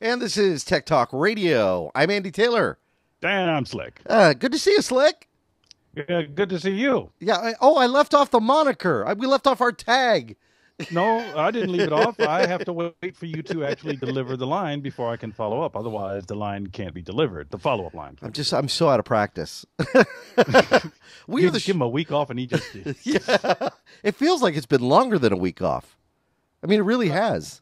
And this is Tech Talk Radio. I'm Andy Taylor. Damn, Slick. Good to see you, Slick. Yeah, good to see you. Yeah. I left off the moniker. We left off our tag. No, I didn't leave it off. I have to wait for you to actually deliver the line before I can follow up. Otherwise, the line can't be delivered. The follow-up line. I'm so out of practice. Give him a week off, and he just did. Yeah. It feels like it's been longer than a week off. I mean, it really has.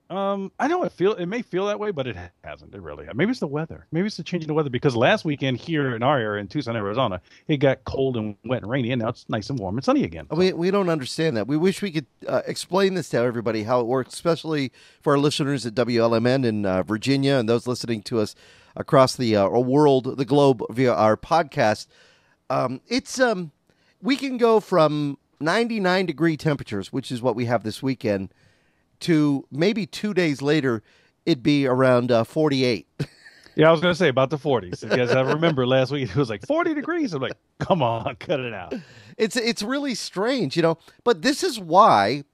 I know it may feel that way, but it hasn't. It really. Maybe it's the weather. Maybe it's the change in the weather. Because last weekend here in our area in Tucson, Arizona, it got cold and wet and rainy, and now it's nice and warm and sunny again. We don't understand that. We wish we could explain this to everybody how it works, especially for our listeners at WLMN in Virginia and those listening to us across the world, the globe via our podcast. We can go from 99-degree temperatures, which is what we have this weekend, to maybe 2 days later, it'd be around 48. Yeah, I was going to say about the 40s. Because I remember last week it was like 40 degrees. I'm like, come on, cut it out. It's really strange, But this is why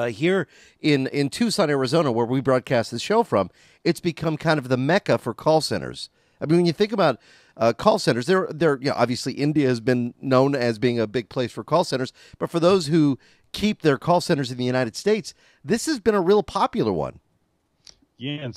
here in Tucson, Arizona, where we broadcast the show from, it's become kind of the mecca for call centers. I mean, when you think about call centers, they're obviously India has been known as being a big place for call centers, but for those who keep their call centers in the United States, this has been a real popular one. Yeah, and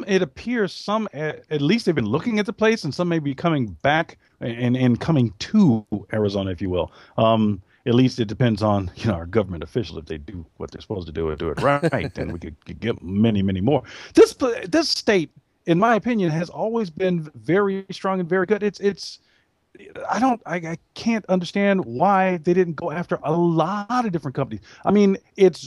it appears at least they've been looking at the place, and some may be coming back and coming to Arizona, if you will. At least it depends on our government officials. If they do what they're supposed to do and do it right, then we could get many, many more. This state, in my opinion, has always been very strong and very good. I can't understand why they didn't go after a lot of different companies. I mean,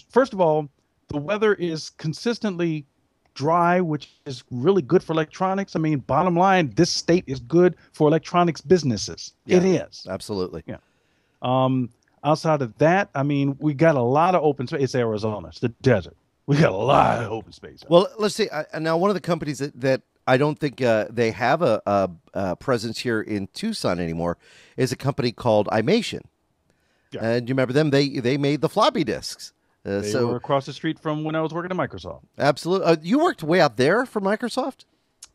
first of all, the weather is consistently dry, which is really good for electronics. I mean, bottom line, this state is good for electronics businesses. Yeah, it is. Absolutely. Yeah. Outside of that, I mean, we got a lot of open space. It's Arizona. It's the desert. We got a lot of open space. Well, let's see. Now, one of the companies that I don't think they have a presence here in Tucson anymore is a company called iMation. Yeah. And you remember them? They made the floppy disks. They were across the street from when I was working at Microsoft. Absolutely. You worked way out there for Microsoft?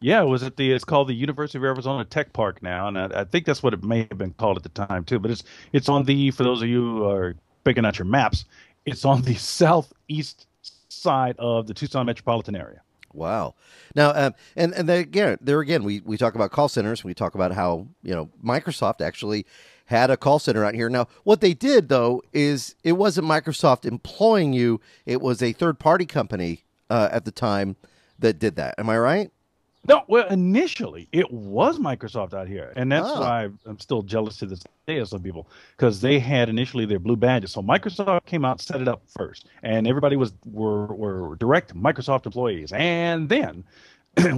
Yeah, it was it's called the University of Arizona Tech Park now, and I think that's what it may have been called at the time too. But it's on for those of you who are picking out your maps, it's on the southeast side of the Tucson metropolitan area. Wow. Now, and there again, we talk about call centers. We talk about how Microsoft actually had a call center out here. Now, what they did though is it wasn't Microsoft employing you; it was a third-party company at the time that did that. Am I right? No, well, initially it was Microsoft out here, and that's why I'm still jealous to this day of some people, because they had initially their blue badges. So Microsoft came out, set it up first, and everybody were direct Microsoft employees. And then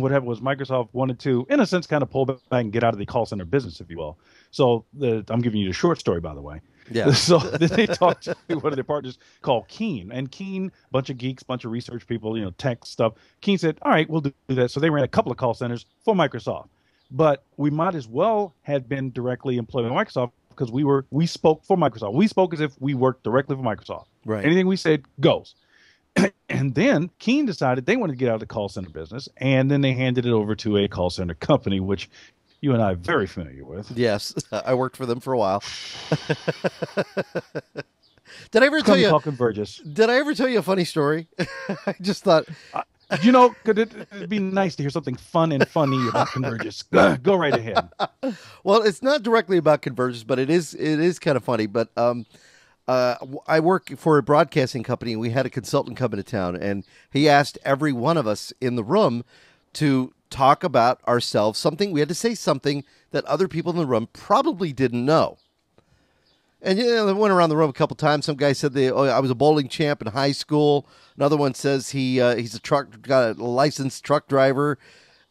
what happened was Microsoft wanted to, in a sense, kind of pull back and get out of the call center business, if you will. So I'm giving you the short story, by the way. Yeah. So then they talked to one of their partners called Keen. And Keen, bunch of geeks, bunch of research people, tech stuff. Keen said, all right, we'll do that. So they ran a couple of call centers for Microsoft. But we might as well have been directly employed by Microsoft because we spoke for Microsoft. We spoke as if we worked directly for Microsoft. Right. Anything we said goes. And then Keen decided they wanted to get out of the call center business. And then they handed it over to a call center company, which you and I are very familiar with. Yes, I worked for them for a while. Did I ever tell you? Did I ever tell you a funny story? I just thought, it'd be nice to hear something fun and funny about Convergys. Go right ahead. Well, it's not directly about Convergys, but it is kind of funny. But I work for a broadcasting company, and we had a consultant come into town, and he asked every one of us in the room to talk about ourselves. We had to say something that other people in the room probably didn't know. And they went around the room a couple times. Some guy said I was a bowling champ in high school. Another one says he's got a licensed truck driver.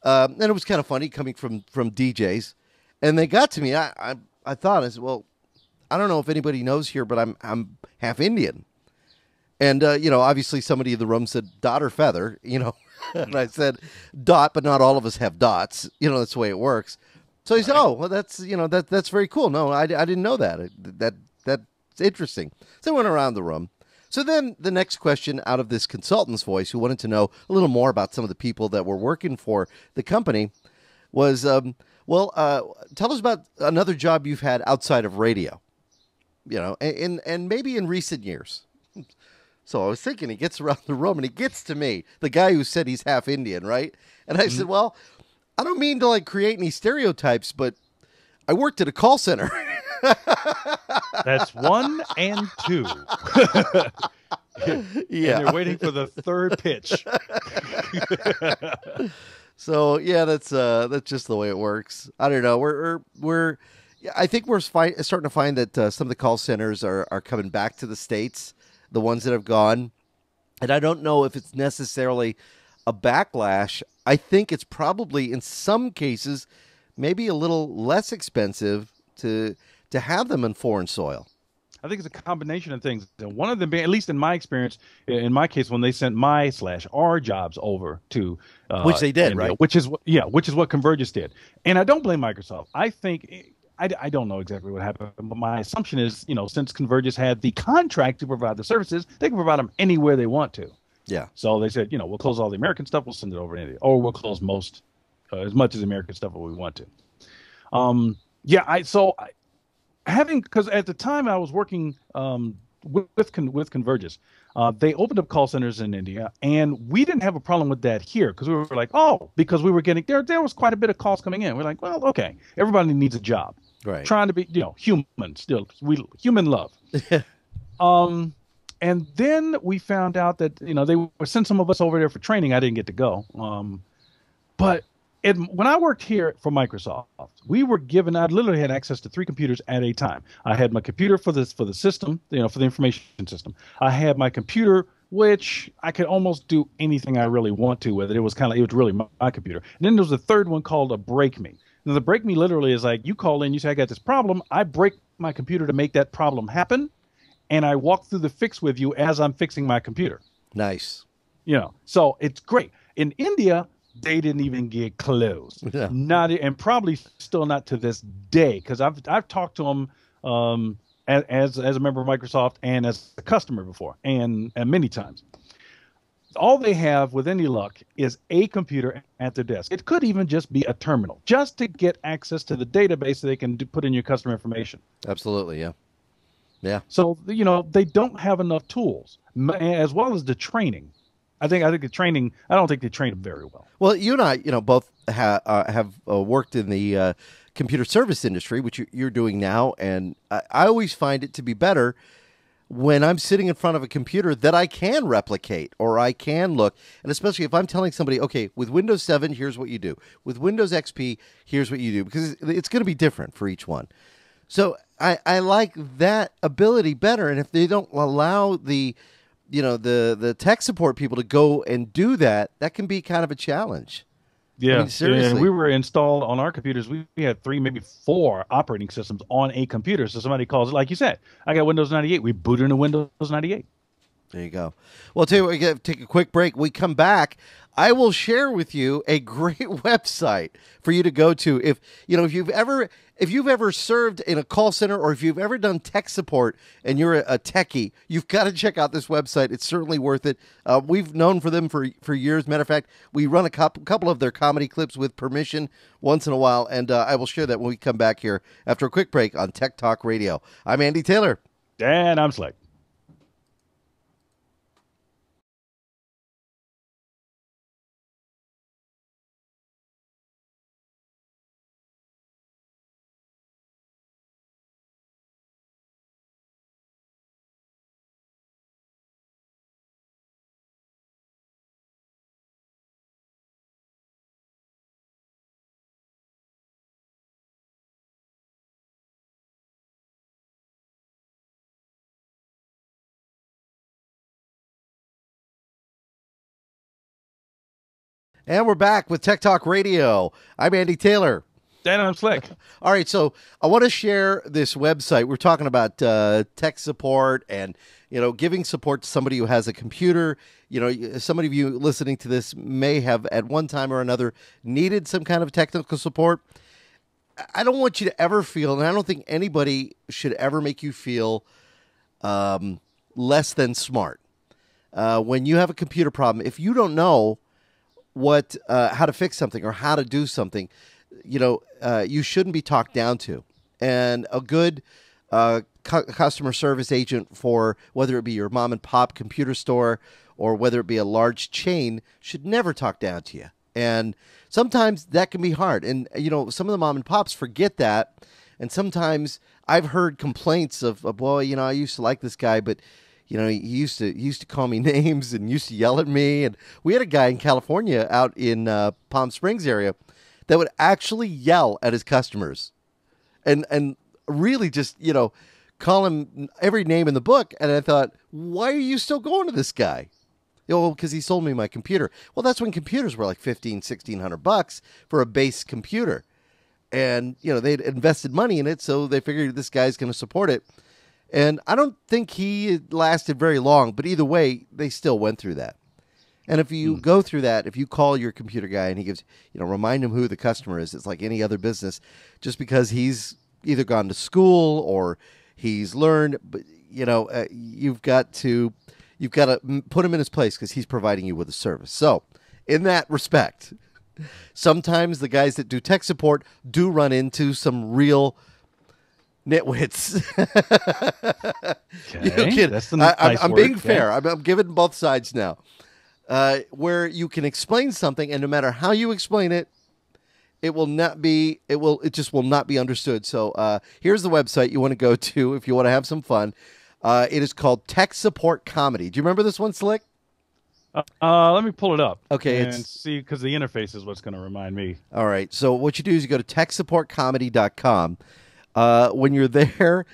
And it was kind of funny coming from DJs. And they got to me. I thought, I said, well, I don't know if anybody knows here, but I'm half Indian. And obviously somebody in the room said dot or feather, And I said dot, but not all of us have dots. That's the way it works. So he said, "Oh, well, that's that's very cool. No, I didn't know that. That's interesting." So I went around the room. So then the next question out of this consultant's voice, who wanted to know a little more about some of the people that were working for the company, was, tell us about another job you've had outside of radio, and maybe in recent years. So I was thinking, he gets around the room and he gets to me, the guy who said he's half Indian, right? And I said, well, I don't mean to like create any stereotypes, but I worked at a call center. That's one and two. Yeah. And they're waiting for the third pitch. So yeah, that's just the way it works. I don't know. I think we're starting to find that some of the call centers are coming back to the States, the ones that have gone. And I don't know if it's necessarily a backlash. I think it's probably in some cases maybe a little less expensive to have them in foreign soil. I think it's a combination of things. And one of them being, at least in my experience, in my case, when they sent our jobs over to which they did, India, right? Which is what Convergys did. And I don't blame Microsoft. I think I don't know exactly what happened, but my assumption is, since Convergys had the contract to provide the services, they can provide them anywhere they want to. Yeah. So they said, we'll close all the American stuff, we'll send it over to India, or we'll close as much as American stuff as we want to. Because at the time I was working with Convergys, they opened up call centers in India, and we didn't have a problem with that here because we were like, because we were getting there was quite a bit of calls coming in. We're like, well, okay, everybody needs a job, right? Trying to be, human still, human love. And then we found out that they were sent some of us over there for training. I didn't get to go, but. When I worked here for Microsoft, we were given, I literally had access to 3 computers at a time. I had my computer for the system, for the information system. I had my computer, which I could almost do anything I really want to with it. It was really my computer. And then there was a third one called a break me. Now, the break me literally is like, you call in, you say, I got this problem. I break my computer to make that problem happen. And I walk through the fix with you as I'm fixing my computer. Nice. So it's great. In India, they didn't even get close. Yeah. And probably still not to this day, because I've talked to them as a member of Microsoft and as a customer before, and many times. All they have, with any luck, is a computer at their desk. It could even just be a terminal, just to get access to the database so they can put in your customer information. Absolutely, yeah. Yeah. So, they don't have enough tools, as well as the training. I think the training. I don't think they train them very well. Well, you and I, both have worked in the computer service industry, which you're doing now, and I always find it to be better when I'm sitting in front of a computer that I can replicate or I can look, and especially if I'm telling somebody, okay, with Windows 7, here's what you do. With Windows XP, here's what you do, because it's going to be different for each one. So I like that ability better, and if they don't allow the tech support people to go and do that, that can be kind of a challenge. Yeah, I mean, seriously. And we were installed on our computers. We had 3, maybe 4 operating systems on a computer. So somebody calls it, like you said, I got Windows 98. We booted into Windows 98. There you go. Well, I'll tell you what, we got to take a quick break. We come back, I will share with you a great website for you to go to. If you've ever served in a call center, or if you've ever done tech support and you're a techie, you've got to check out this website. It's certainly worth it. We've known for them for years. Matter of fact, we run a couple of their comedy clips with permission once in a while, and I will share that when we come back here after a quick break on Tech Talk Radio. I'm Andy Taylor. And I'm Slick. And we're back with Tech Talk Radio. I'm Andy Taylor. And I'm Slick. All right, so I want to share this website. We're talking about tech support and, giving support to somebody who has a computer. Some of you listening to this may have at one time or another needed some kind of technical support. I don't want you to ever feel, and I don't think anybody should ever make you feel less than smart. When you have a computer problem, if you don't know how to fix something or how to do something, you shouldn't be talked down to. And a good customer service agent for whether it be your mom and pop computer store or whether it be a large chain should never talk down to you. And sometimes that can be hard. And, some of the mom and pops forget that. And sometimes I've heard complaints of well, I used to like this guy, but, he used to call me names and used to yell at me. And we had a guy in California out in Palm Springs area that would actually yell at his customers and really just, call him every name in the book. And I thought, why are you still going to this guy? Because he sold me my computer. Well, that's when computers were like $1,500-$1,600 for a base computer. And, they'd invested money in it, so they figured this guy's going to support it. And I don't think he lasted very long, but either way, they still went through that. And if you go through that, if you call your computer guy and he gives, remind him who the customer is, it's like any other business, just because he's either gone to school or he's learned, but, you've got to put him in his place because he's providing you with a service. So in that respect, sometimes the guys that do tech support do run into some real nitwits. Okay. That's the nice I'm word. being fair. I'm giving both sides now. Where you can explain something, and no matter how you explain it, it just will not be understood. So here's the website you want to go to if you want to have some fun. It is called Tech Support Comedy. Do you remember this one, Slick? Let me pull it up. Okay, and see, because the interface is what's going to remind me. All right. So what you do is you go to techsupportcomedy.com. When you're there,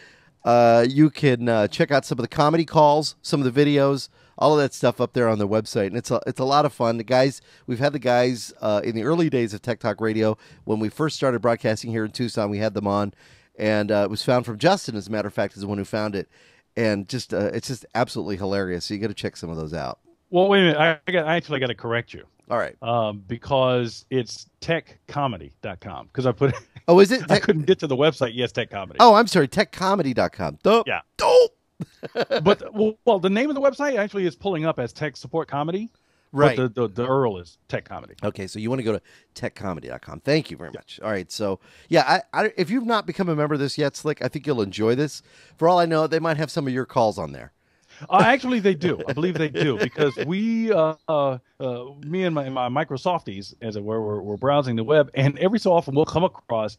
you can check out some of the comedy calls, some of the videos, all of that stuff up there on their website, and it's a lot of fun. We've had the guys in the early days of Tech Talk Radio when we first started broadcasting here in Tucson. We had them on, and it was found from Justin, as a matter of fact, is the one who found it, and it's just absolutely hilarious. So you got to check some of those out. Well, wait a minute. I actually got to correct you. All right. Because it's techcomedy.com. Because I put Oh, is it? I couldn't get to the website. Yes, Tech Comedy. Oh, I'm sorry. Techcomedy.com. Dope. Yeah. Dope. But the name of the website actually is pulling up as Tech Support Comedy. Right. But the URL is Tech Comedy. Okay, so you want to go to techcomedy.com. Thank you very much. All right, so yeah, if you've not become a member of this yet, Slick, I think you'll enjoy this. For all I know, they might have some of your calls on there. Actually, they do. I believe they do, because we, me and my Microsofties, as it were, we're browsing the web, and every so often we'll come across,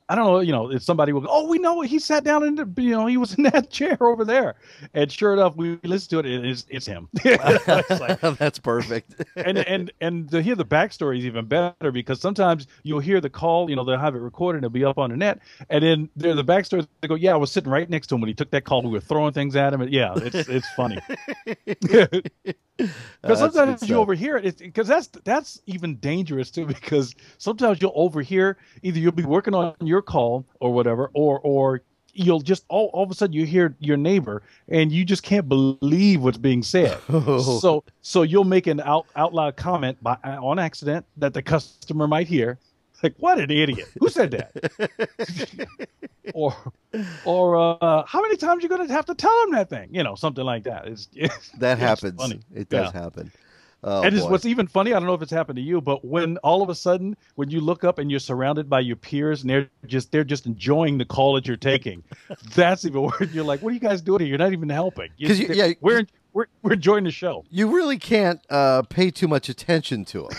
I don't know, if somebody will go, oh, we know he sat down and, he was in that chair over there. And sure enough, we listen to it, and it's him. It's like, that's perfect. and to hear the backstory is even better, because sometimes you'll hear the call, they'll have it recorded and it'll be up on the net. And then the backstory, they go, yeah, I was sitting right next to him when he took that call. We were throwing things at him. And yeah, it's funny. Because sometimes you overhear it, because that's even dangerous too, because sometimes you'll overhear, either you'll be working on your call or whatever, or you'll just all of a sudden you hear your neighbor and you just can't believe what's being said. So you'll make an out loud comment on accident that the customer might hear. Like, what an idiot! Who said that? or how many times you're going to have to tell him that thing? Something like that. That happens. Funny. It does happen. Oh, and boy. What's even funny, I don't know if it's happened to you, but when all of a sudden, when you look up and you're surrounded by your peers and they're just enjoying the call that you're taking, that's even worse. You're like, what are you guys doing here? You're not even helping. We're enjoying the show. You really can't pay too much attention to them.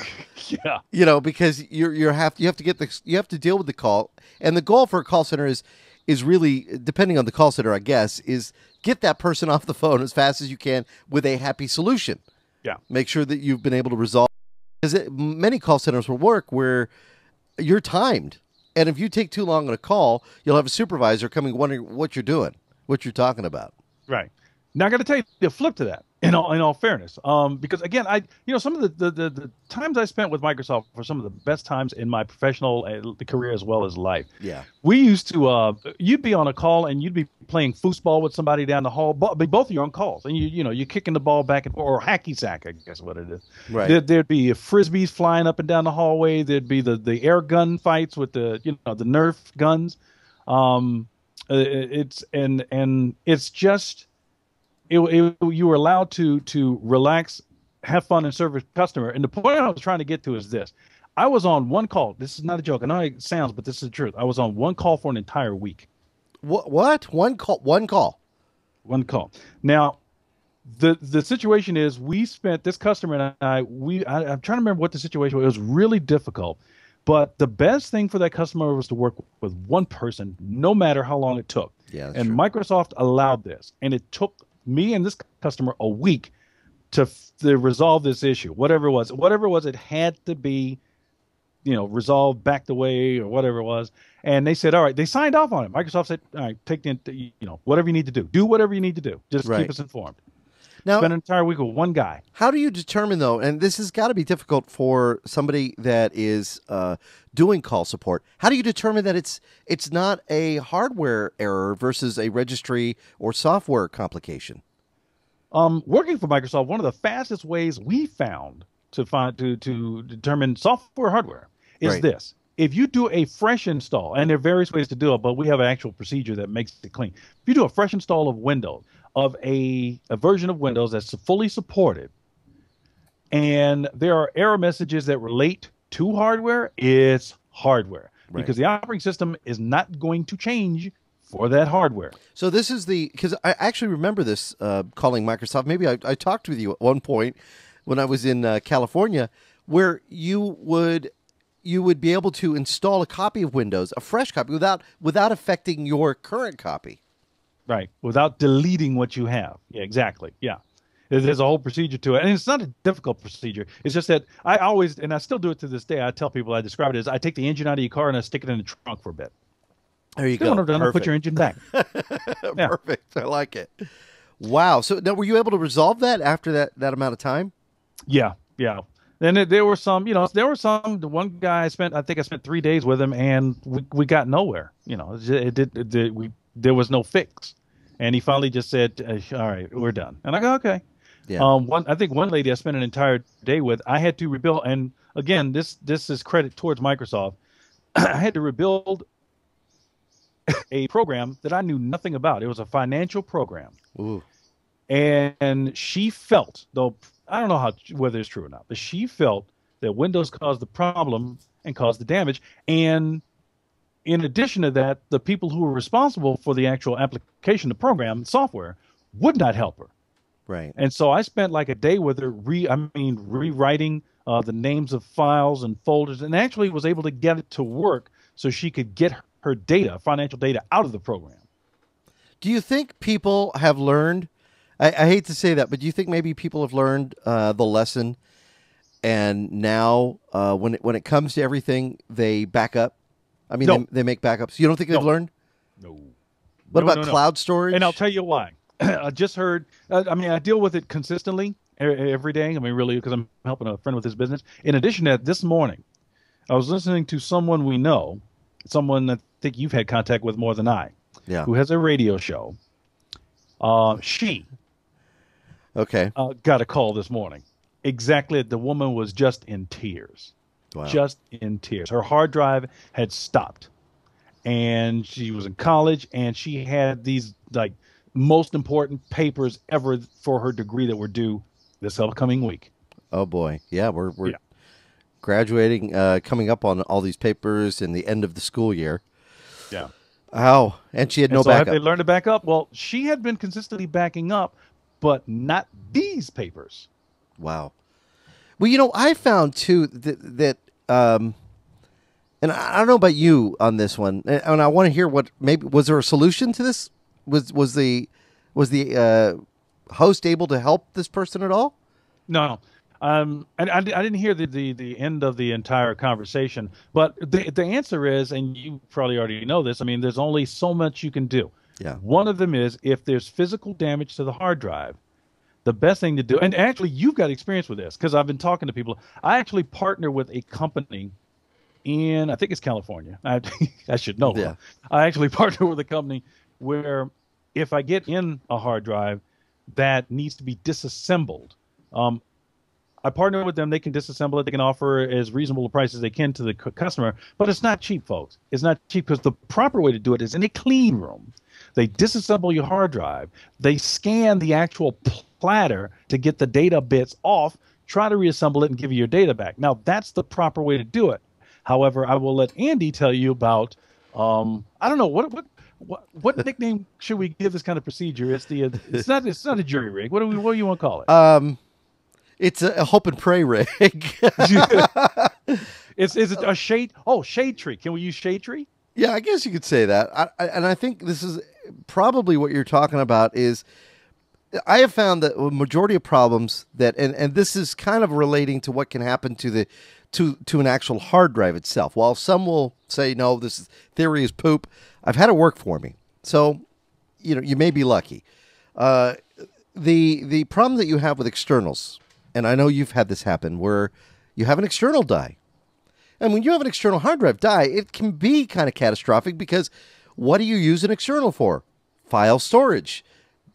Yeah. Because you have to deal with the call, and the goal for a call center is really, depending on the call center, I guess, is get that person off the phone as fast as you can with a happy solution. Yeah. Make sure that you've been able to resolve, because many call centers will work where you're timed, and if you take too long on a call, you'll have a supervisor coming wondering what you're doing, what you're talking about. Right. Now I got to tell you the flip to that. In all fairness, because again, some of the times I spent with Microsoft were some of the best times in my professional career as well as life. Yeah, we used to you'd be on a call and you'd be playing foosball with somebody down the hall, both of you on calls, and you're kicking the ball back and forth, or hacky sack, I guess what it is. Right. There'd be frisbees flying up and down the hallway. There'd be the air gun fights with the the Nerf guns. It's just you were allowed to relax, have fun, and serve a customer. And the point I was trying to get to is this: I was on one call. This is not a joke. I know it sounds, but this is the truth. I was on one call for an entire week. What? One call? One call? One call. Now, the situation is we spent this customer and I'm trying to remember what the situation was. It was really difficult, but the best thing for that customer was to work with one person, no matter how long it took. Yeah, and true. Microsoft allowed this, and it took me and this customer a week to resolve this issue. Whatever it was, it had to be, resolved, backed away, or whatever it was. And they said, all right, they signed off on it. Microsoft said, all right, take whatever you need to do whatever you need to do. Just Right. keep us informed. Now, Spent an entire week with one guy. how do you determine, though, and this has got to be difficult for somebody that is doing call support, how do you determine that it's not a hardware error versus a registry or software complication? Working for Microsoft, one of the fastest ways we found to determine software hardware is Right. this. If you do a fresh install, and there are various ways to do it, but we have an actual procedure that makes it clean. If you do a fresh install of Windows, of a version of Windows that's fully supported, and there are error messages that relate to hardware, it's hardware. Right. Because the operating system is not going to change for that hardware. So this is because I actually remember this calling Microsoft. Maybe I talked with you at one point when I was in California, where you would be able to install a copy of Windows, a fresh copy, without affecting your current copy. Right. Without deleting what you have. Yeah, exactly. Yeah. There's a whole procedure to it. And it's not a difficult procedure. It's just that I always, and I still do it to this day, I tell people, I describe it as I take the engine out of your car and I stick it in the trunk for a bit. There you Then go. when I'm done, I'll put Perfect. your engine back. Yeah. Perfect. I like it. Wow. So now, were you able to resolve that after that amount of time? Yeah. Yeah. Then there were some, the one guy I think I spent 3 days with him and we got nowhere. There was no fix. And he finally just said, all right, we're done. And I go, okay. Yeah. I think one lady I spent an entire day with, I had to rebuild. And again, this is credit towards Microsoft. I had to rebuild a program that I knew nothing about. It was a financial program. Ooh. And she felt, though I don't know whether it's true or not, but she felt that Windows caused the problem and caused the damage. And in addition to that, the people who were responsible for the actual application, the program, software, would not help her. Right. And so I spent like a day with her, rewriting the names of files and folders, and actually was able to get it to work so she could get her data, financial data, out of the program. Do you think people have learned? I hate to say that, but do you think maybe people have learned the lesson, and now when it comes to everything, they back up? I mean, No. they make backups. You don't think they've learned? No. What No, about no. cloud storage? And I'll tell you why. I just heard, I deal with it consistently every day. Really, because I'm helping a friend with his business. In addition to that, this morning, I was listening to someone we know, someone I think you've had contact with more than I, Yeah. who has a radio show. She Okay. got a call this morning. Exactly. The woman was just in tears. Wow. Just in tears. Her hard drive had stopped. And she was in college, and she had these most important papers ever for her degree that were due this upcoming week. Oh boy. Yeah, we're Yeah. graduating, coming up on all these papers in the end of the school year. Yeah. Oh, and she had no So have backup. they learned to back up? Well, she had been consistently backing up, but not these papers. Wow. Well, I found too that and I don't know about you on this one, and I want to hear maybe was there a solution to this? Was the host able to help this person at all? No. And I didn't hear the end of the entire conversation, but the answer is, and you probably already know this, there's only so much you can do. Yeah. One of them is if there's physical damage to the hard drive, the best thing to do, and actually you've got experience with this because I've been talking to people. I actually partner with a company in, I think it's California. I should know. Yeah. I actually partner with a company where if I get in a hard drive that needs to be disassembled, I partner with them. They can disassemble it. They can offer as reasonable a price as they can to the customer, but it's not cheap, folks. It's not cheap because the proper way to do it is in a clean room. They disassemble your hard drive. They scan the actual platter to get the data bits off, try to reassemble it and give you your data back. Now, that's the proper way to do it. However, I will let Andy tell you about, I don't know, what nickname should we give this kind of procedure? It's not a jury rig. What do you want to call it? It's a hope and pray rig. Is it a shade? Oh, shade tree. Can we use shade tree? Yeah, I guess you could say that. And I think this is probably what you're talking about is I have found that a majority of problems that, and this is kind of relating to what can happen to an actual hard drive itself. While some will say, no, this theory is poop, I've had it work for me. So, you may be lucky. The problem that you have with externals, and I know you've had this happen, where you have an external die. And when you have an external hard drive die, it can be kind of catastrophic because what do you use an external for? File storage,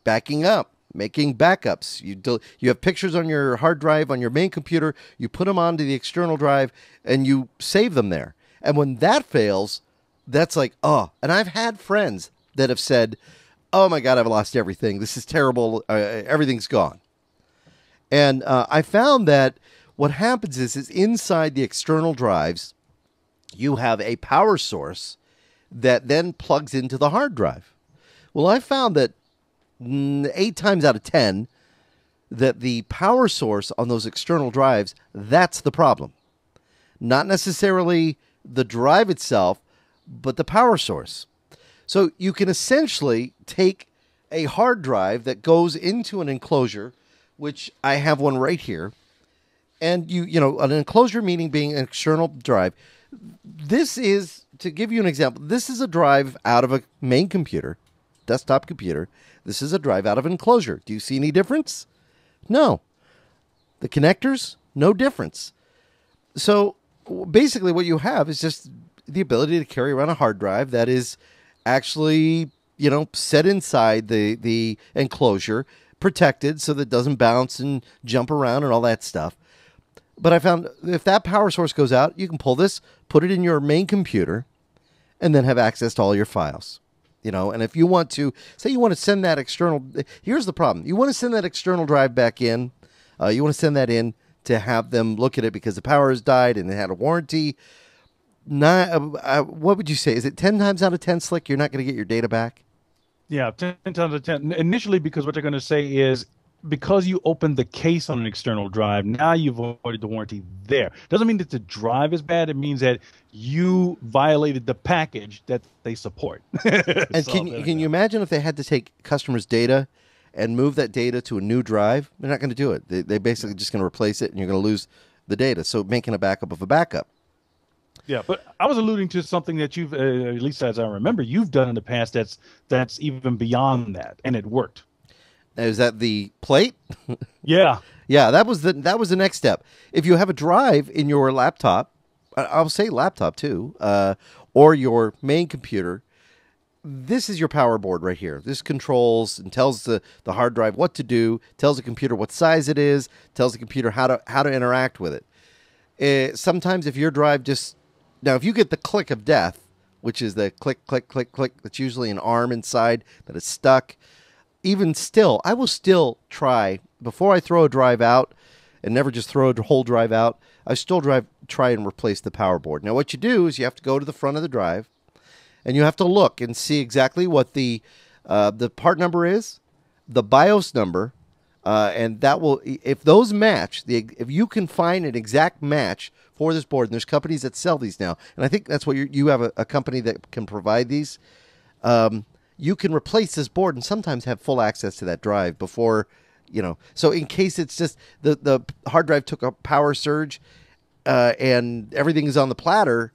backing up, making backups. You have pictures on your hard drive on your main computer, you put them onto the external drive, and you save them there. And when that fails, that's like, oh. And I've had friends that have said, oh my God, I've lost everything. This is terrible. Everything's gone. And I found that what happens is inside the external drives, you have a power source that then plugs into the hard drive. Well, I found that 8 times out of 10, that the power source on those external drives, that's the problem. Not necessarily the drive itself, but the power source. So you can essentially take a hard drive that goes into an enclosure, which I have one right here, and an enclosure meaning being an external drive. This is, to give you an example, this is a drive out of a main computer, desktop computer. This is a drive out of an enclosure. Do you see any difference? No. The connectors, no difference. So basically what you have is just the ability to carry around a hard drive that is actually, set inside the enclosure, protected so that it doesn't bounce and jump around and all that stuff. But I found if that power source goes out, you can pull this, put it in your main computer, and then have access to all your files. And if you want to, say you want to send that external, here's the problem. You want to send that external drive back in. You want to send that in to have them look at it because the power has died and it had a warranty. What would you say? Is it 10 times out of 10, Slick, you're not going to get your data back? Yeah, 10 times out of 10. Initially, because what they're going to say is, because you opened the case on an external drive, now you've avoided the warranty there. Doesn't mean that the drive is bad. It means that you violated the package that they support. And can you imagine if they had to take customers' data and move that data to a new drive? They're not going to do it. They basically just going to replace it, and you're going to lose the data. So making a backup of a backup. Yeah, but I was alluding to something that you've, at least as I remember, you've done in the past that's even beyond that, and it worked. Is that the plate? Yeah. Yeah, that was the next step. If you have a drive in your laptop, I'll say laptop too, or your main computer, this is your power board right here. This controls and tells the hard drive what to do, tells the computer what size it is, tells the computer how to interact with it. Sometimes if your drive if you get the click of death, which is the click, click, click, click, that's usually an arm inside that is stuck. Even still, I will still try, before I throw a drive out, and never just throw a whole drive out, I still try and replace the power board. Now, what you do is you have to go to the front of the drive, and you have to look and see exactly what the part number is, the BIOS number, and that will, if those match, if you can find an exact match for this board, and there's companies that sell these now, and I think that's what you have a company that can provide these. You can replace this board and sometimes have full access to that drive before, So in case it's just the hard drive took a power surge and everything is on the platter,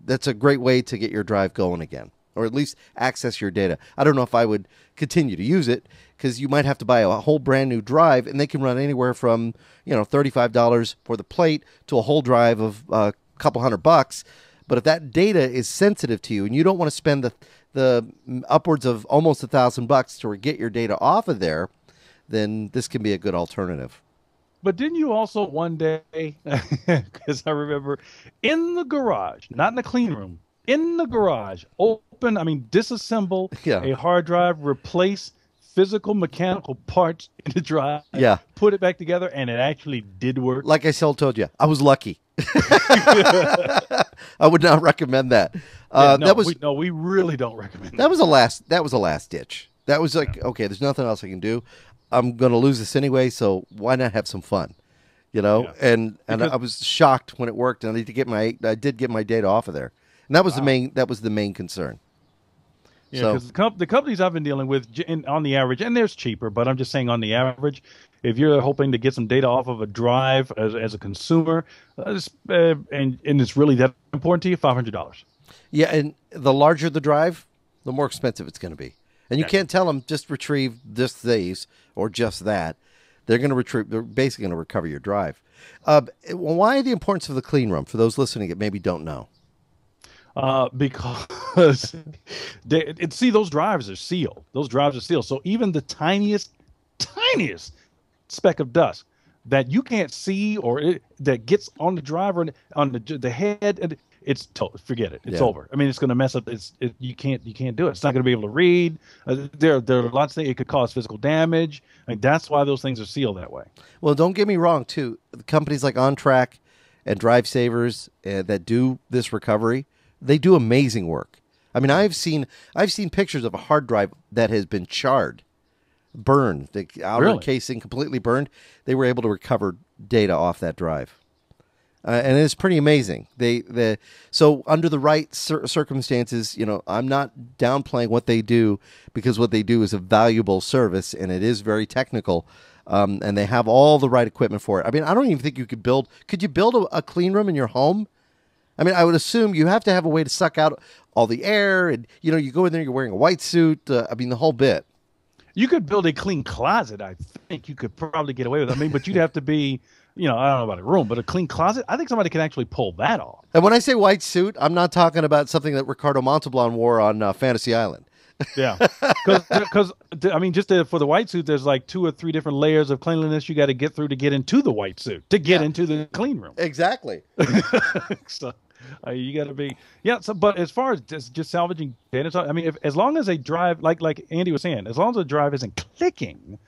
that's a great way to get your drive going again, or at least access your data. I don't know if I would continue to use it because you might have to buy a whole brand new drive, and they can run anywhere from $35 for the plate to a whole drive of a couple $100. But if that data is sensitive to you and you don't want to spend the upwards of almost $1,000 to get your data off of there, then this can be a good alternative. But didn't you also one day, because I remember in the garage, not in the clean room, in the garage, disassemble Yeah. a hard drive, replace physical mechanical parts in the drive, Yeah. put it back together, and it actually did work. Like I told you, I was lucky. I would not recommend that. We really don't recommend that. Was a last. That was a last ditch. That was like, okay, there's nothing else I can do. I'm going to lose this anyway, so why not have some fun? Yeah. And I was shocked when it worked, and I did get my data off of there, and that was the main concern. Yeah, because the companies I've been dealing with, on the average, and there's cheaper, but I'm just saying on the average, if you're hoping to get some data off of a drive as a consumer, and it's really that important to you, $500. Yeah, and the larger the drive, the more expensive it's going to be. And you can't tell them just retrieve these or just that. They're going to retrieve. They're basically going to recover your drive. Why the importance of the clean room for those listening that maybe don't know? Because those drives are sealed. Those drives are sealed. So even the tiniest speck of dust that you can't see that gets on the drive or on the head, forget it. It's over. I mean, it's going to mess up. You can't do it. It's not going to be able to read. There are lots of things. It could cause physical damage. That's why those things are sealed that way. Well, don't get me wrong, too. Companies like OnTrack and Drive Savers that do this recovery, they do amazing work. I mean, I've seen pictures of a hard drive that has been charred, burned, the outer casing completely burned. They were able to recover data off that drive, and it's pretty amazing. So under the right circumstances, I'm not downplaying what they do, because what they do is a valuable service and it is very technical. And they have all the right equipment for it. I mean, I don't even think you could build. Could you build a clean room in your home? I mean, I would assume you have to have a way to suck out all the air, and you go in there, you're wearing a white suit. I mean, the whole bit. You could build a clean closet. I think you could probably get away with it. I mean, but you'd have to be, I don't know about a room, but a clean closet. I think somebody can actually pull that off. And when I say white suit, I'm not talking about something that Ricardo Montalban wore on Fantasy Island. Yeah, because for the white suit, there's like 2 or 3 different layers of cleanliness you got to get through to get into the white suit, to get into the clean room. Exactly. So you got to be So, but as far as just salvaging data, I mean, as long as a drive, like Andy was saying, as long as a drive isn't clicking,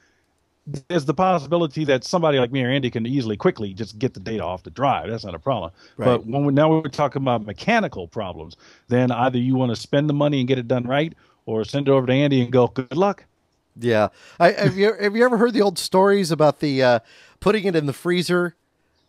there's the possibility that somebody like me or Andy can quickly just get the data off the drive. That's not a problem. Right. But now we're talking about mechanical problems, then either you want to spend the money and get it done right, or send it over to Andy and go, good luck. Yeah. Have you ever heard the old stories about the putting it in the freezer?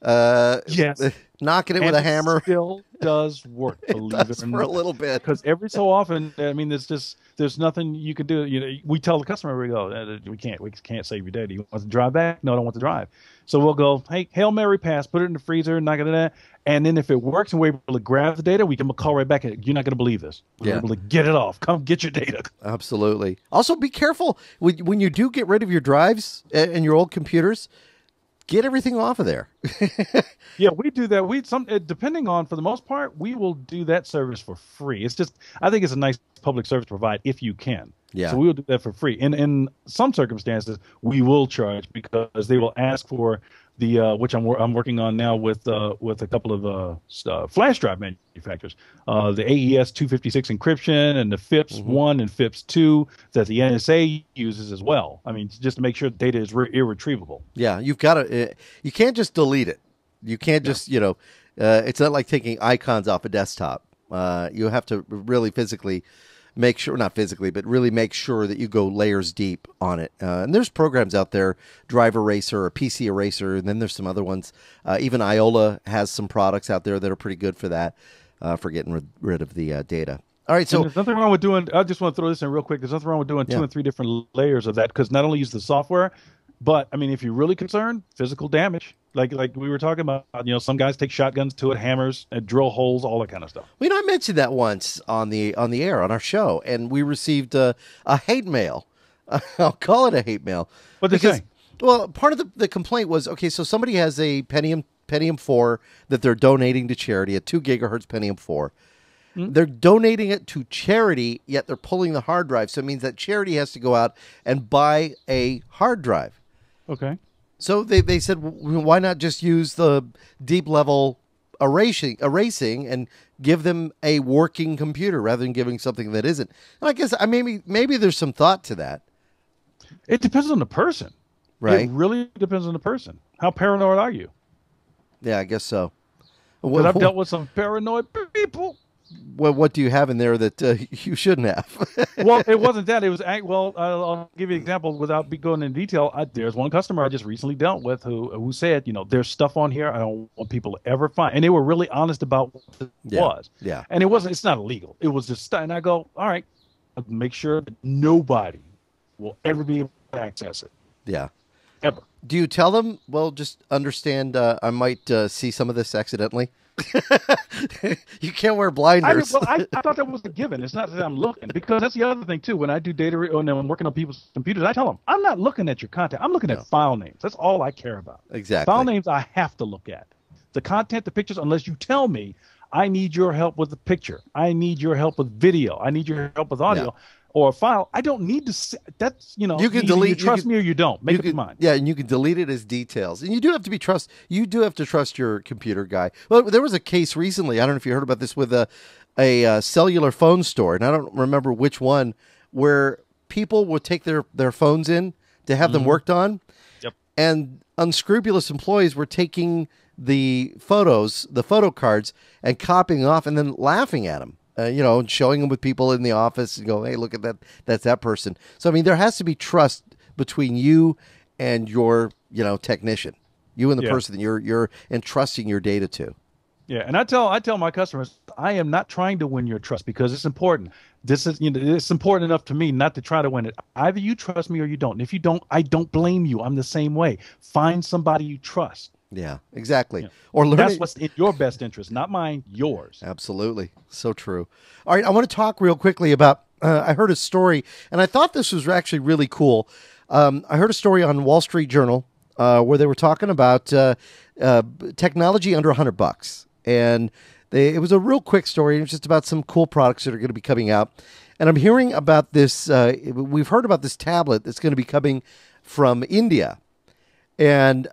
Yes. Knocking it with a hammer. It still does work, believe it or not. For a little bit. Because every so often, I mean, there's nothing you can do. We tell the customer, we go, we can't save your data. You want to drive back? No, I don't want to drive. So we'll go, hey, Hail Mary pass, put it in the freezer, knock it in there. And then if it works and we're able to grab the data, we can call right back. You're not going to believe this. We're able to get it off. Come get your data. Absolutely. Also, be careful when you do get rid of your drives and your old computers. Get everything off of there. Yeah, we do that. Depending on, for the most part, we will do that service for free. It's just, I think it's a nice public service to provide if you can. Yeah. So we will do that for free. In some circumstances, we will charge, because they will ask for the which I'm working on now with a couple of flash drive manufacturers, the AES 256 encryption and the FIPS 1 and FIPS 2 that the NSA uses as well. I mean, just to make sure the data is irretrievable. Yeah, you've got to. You can't just delete it. You can't just it's not like taking icons off a desktop. You have to really physically make sure, not physically, but really make sure that you go layers deep on it. And there's programs out there, Drive Eraser or PC Eraser, and then there's some other ones. Even Iola has some products out there that are pretty good for that, for getting rid of the data. All right, so and there's nothing wrong with doing. I just want to throw this in real quick. There's nothing wrong with doing 2 and 3 different layers of that, because not only use the software, but I mean, if you're really concerned, physical damage, like we were talking about, some guys take shotguns to it, hammers, and drill holes, all that kind of stuff. Well, I mentioned that once on the air on our show, and we received a hate mail. I'll call it a hate mail. What did they say? Well, part of the complaint was, okay, so somebody has a Pentium 4 that they're donating to charity, a 2 gigahertz Pentium 4. Mm-hmm. They're donating it to charity, yet they're pulling the hard drive. So it means that charity has to go out and buy a hard drive. Okay. So they said, why not just use the deep level erasing and give them a working computer rather than giving something that isn't. And I guess maybe there's some thought to that. It depends on the person. Right. It really depends on the person. How paranoid are you? Yeah, I guess so. Because I've dealt with some paranoid people. Well, what do you have in there that you shouldn't have? Well, it wasn't that. It was, I'll give you an example without going into detail. There's one customer I just recently dealt with who said, there's stuff on here I don't want people to ever find. And they were really honest about what it was. Yeah. And it's not illegal. It was just, and I go, all right, I'll make sure that nobody will ever be able to access it. Yeah. Ever. Do you tell them, well, just understand I might see some of this accidentally? You can't wear blinders. I thought that was a given. It's not that I'm looking, because that's the other thing too. When I do data, and I'm working on people's computers, I tell them, I'm not looking at your content. I'm looking at file names. That's all I care about. Exactly. File names I have to look at. The content, the pictures, unless you tell me, I need your help with the picture. I need your help with video. I need your help with audio. Yeah. Or a file, I don't need to see. That's, you can delete. You trust me or you don't. Make up your mind. Yeah, and you can delete it as details. And you do have to trust your computer guy. Well, there was a case recently, I don't know if you heard about this, with a cellular phone store, and I don't remember which one, where people would take their phones in to have them worked on. Yep. And unscrupulous employees were taking the photos, the photo cards, and copying off and then laughing at them. And showing them with people in the office and go, hey, look at that. That's that person. So, I mean, there has to be trust between you and your, technician, you and the person that you're entrusting your data to. Yeah. And I tell my customers, I am not trying to win your trust because it's important. This is, it's important enough to me not to try to win it. Either you trust me or you don't. And if you don't, I don't blame you. I'm the same way. Find somebody you trust. Yeah, exactly. Yeah. Or learn that's what's in your best interest, not mine, yours. Absolutely. So true. All right, I want to talk real quickly about, I heard a story, and I thought this was actually really cool. I heard a story on Wall Street Journal where they were talking about technology under $100. And it was a real quick story. It was just about some cool products that are going to be coming out. And I'm hearing about this, we've heard about this tablet that's going to be coming from India. And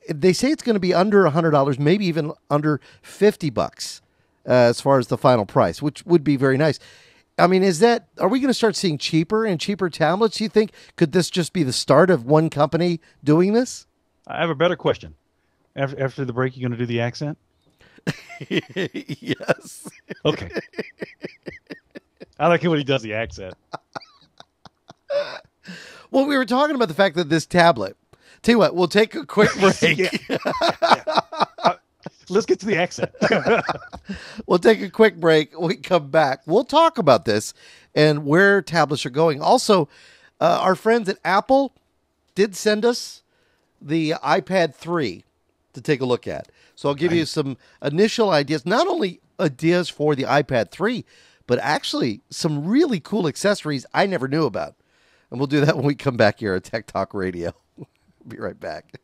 they say it's going to be under $100, maybe even under $50 as far as the final price, which would be very nice. I mean, are we going to start seeing cheaper and cheaper tablets, do you think? Could this just be the start of one company doing this? I have a better question. After the break, you're going to do the accent? Yes. Okay. I like it when he does the accent. Well, we were talking about the fact that this tablet, tell you what, we'll take a quick break. Let's get to the accent. We'll take a quick break. When we come back, we'll talk about this and where tablets are going. Also, our friends at Apple did send us the iPad 3 to take a look at. So I'll give you some initial ideas, not only ideas for the iPad 3, but actually some really cool accessories I never knew about. And we'll do that when we come back here at Tech Talk Radio. Be right back.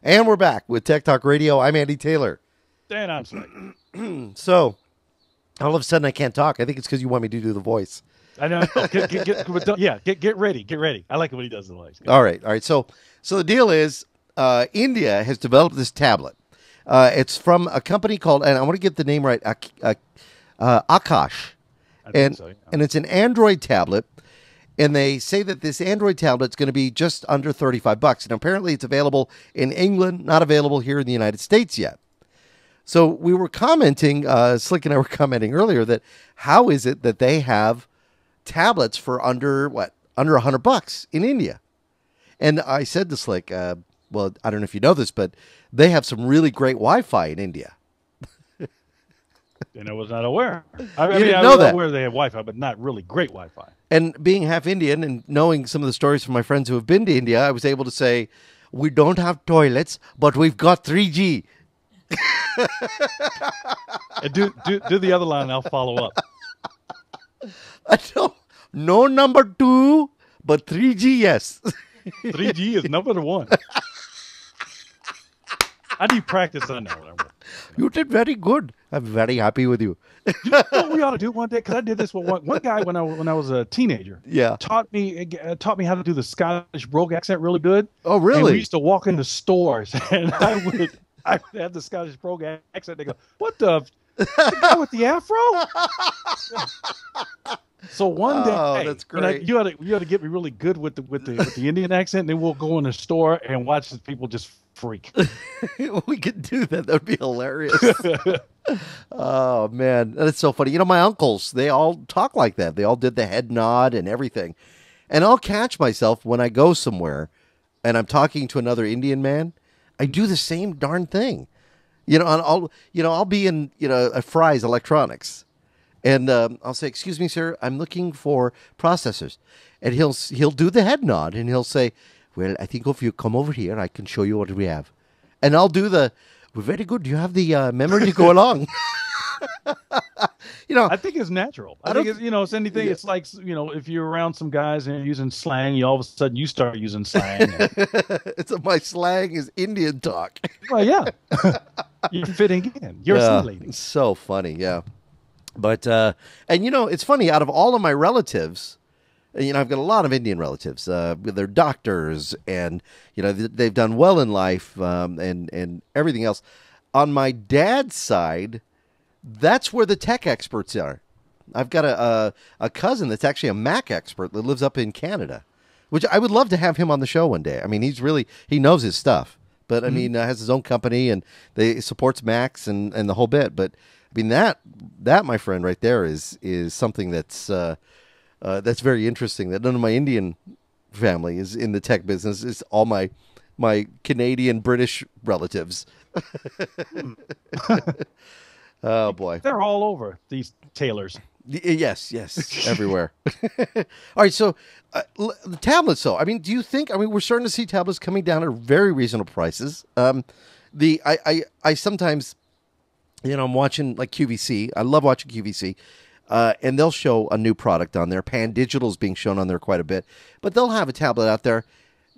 And we're back with Tech Talk Radio. I'm Andy Taylor. Dan, I'm Slick. So, all of a sudden I can't talk. I think it's because you want me to do the voice. I know. Get ready. Get ready. I like it when he does the voice. All right. So the deal is India has developed this tablet. It's from a company called, and I want to get the name right, Akash. And it's an Android tablet. And they say that this Android tablet is going to be just under $35. And apparently it's available in England, not available here in the United States yet. So we were commenting, Slick and I were commenting earlier, that how is it that they have tablets for under $100 in India? And I said to Slick, well, I don't know if you know this, but they have some really great Wi-Fi in India. And I was not aware. You didn't know was that. aware they had Wi-Fi, but not really great Wi-Fi. And being half Indian and knowing some of the stories from my friends who have been to India, I was able to say, we don't have toilets, but we've got 3G. And do the other line, and I'll follow up. I don't, no number 2, but 3G, yes. 3G is number 1. I need practice on that one. You did very good. I'm very happy with you. You know what we ought to do one day? Because I did this with one guy when I was a teenager. Yeah. Taught me how to do the Scottish brogue accent really good. Oh, really? And we used to walk into stores, and I would have the Scottish brogue accent. They go, "What the guy with the afro?" So one day, that's great. You ought to get me really good with the Indian accent, and then we'll go in the store and watch the people just freak. We could do that. That would be hilarious. Oh, man. That's so funny. You know, my uncles, they all talk like that. They all did the head nod and everything. And I'll catch myself when I go somewhere and I'm talking to another Indian man, I do the same darn thing. You know, I'll be in, a Fry's Electronics. And I'll say, "Excuse me, sir, I'm looking for processors." And he'll do the head nod and he'll say, "Well, I think if you come over here, I can show you what we have." And I'll do "Well, very good. Do you have the memory to go along?" I think it's natural. I think it's anything. Yeah. It's like, if you're around some guys and you're using slang, all of a sudden you start using slang. My slang is Indian talk. Well, yeah. You're fitting in. You're assimilating. It's so funny, yeah. But, and it's funny, out of all of my relatives, I've got a lot of Indian relatives. They're doctors and, they've done well in life and everything else. On my dad's side, that's where the tech experts are. I've got a cousin that's actually a Mac expert that lives up in Canada, which I would love to have him on the show one day. I mean, he knows his stuff, but has his own company and they supports Macs and the whole bit. But I mean, that my friend right there is something that's very interesting. That none of my Indian family is in the tech business. It's all my Canadian British relatives. Oh boy, they're all over these tailors. Yes, everywhere. All right, so the tablets, though. I mean, do you think? I mean, we're starting to see tablets coming down at very reasonable prices. I sometimes, I'm watching like QVC. I love watching QVC, and they'll show a new product on there. Pan Digital is being shown on there quite a bit, but they'll have a tablet out there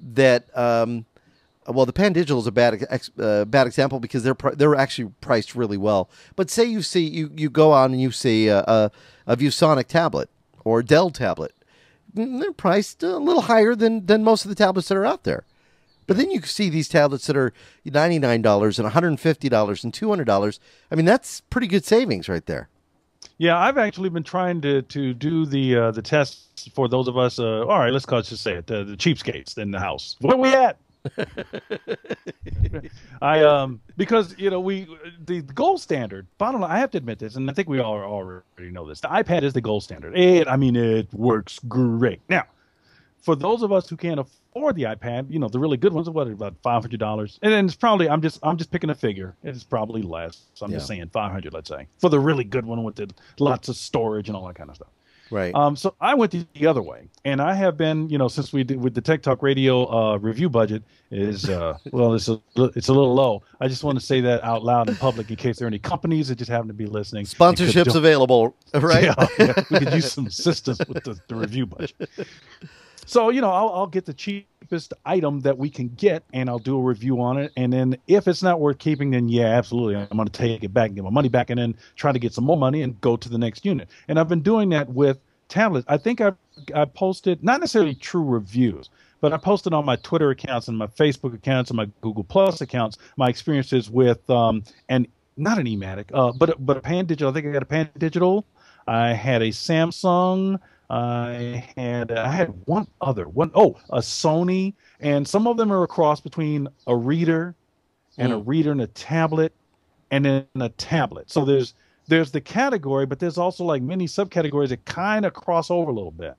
that. Well, the Pan Digital is a bad example because they're actually priced really well. But say you go on and you see a ViewSonic tablet or a Dell tablet, they're priced a little higher than most of the tablets that are out there. But then you see these tablets that are $99 and $150 and $200. I mean, that's pretty good savings right there. Yeah, I've actually been trying to do the tests for those of us. All right, let's just say it, the cheapskates in the house. Where we at? Because the gold standard. Bottom line, I have to admit this, and I think we all already know this. The iPad is the gold standard. It works great. Now, for those of us who can't afford the iPad, the really good ones are about $500, and then it's probably I'm just picking a figure. It's probably less. So I'm just saying 500, let's say, for the really good one with lots of storage and all that kind of stuff. Right. So I went the other way, and I have been, since we did with the Tech Talk Radio review budget is it's a little low. I just want to say that out loud in public in case there are any companies that just happen to be listening. Sponsorships available, right? Yeah, we could use some assistance with the review budget. So I'll get the cheapest item that we can get, and I'll do a review on it. And then if it's not worth keeping, then yeah, absolutely, I'm going to take it back and get my money back, and then try to get some more money and go to the next unit. And I've been doing that with tablets. I think I posted not necessarily true reviews, but I posted on my Twitter accounts and my Facebook accounts and my Google Plus accounts my experiences with not an eMatic, but a Pan Digital. I think I got a Pan Digital. I had a Samsung. I had a Sony, and some of them are a cross between a reader and a tablet, and then a tablet. So there's the category, but there's also like many subcategories that kind of cross over a little bit.